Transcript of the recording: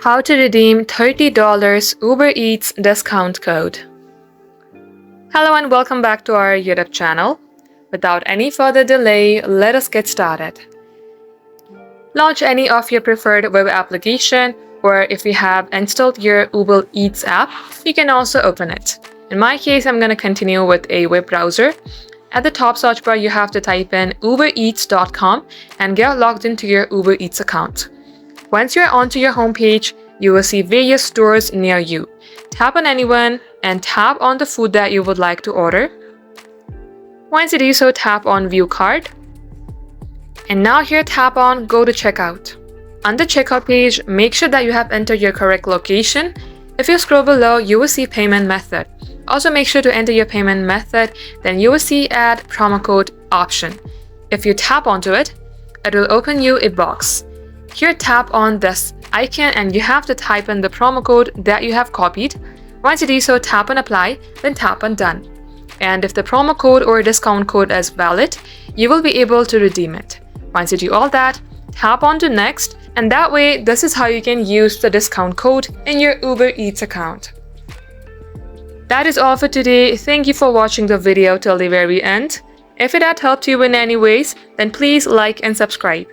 How to redeem $30 Uber Eats discount code. Hello and welcome back to our YouTube channel. Without any further delay, let us get started. Launch any of your preferred web application, or if you have installed your Uber Eats app, you can also open it. In my case, I'm going to continue with a web browser. At the top search bar, you have to type in ubereats.com and get logged into your Uber Eats account. Once you're onto your homepage, you will see various stores near you. Tap on anyone and tap on the food that you would like to order. Once you do so, tap on View Cart. And now here tap on Go to Checkout. On the checkout page, make sure that you have entered your correct location. If you scroll below, you will see Payment Method. Also make sure to enter your payment method, then you will see Add Promo Code option. If you tap onto it, it will open you a box. Here tap on this icon and you have to type in the promo code that you have copied. Once you do so, tap on Apply, then tap on Done. And if the promo code or discount code is valid, you will be able to redeem it. Once you do all that, tap on to Next, and that way this is how you can use the discount code in your Uber Eats account. That is all for today. Thank you for watching the video till the very end. If it had helped you in any ways, then please like and subscribe.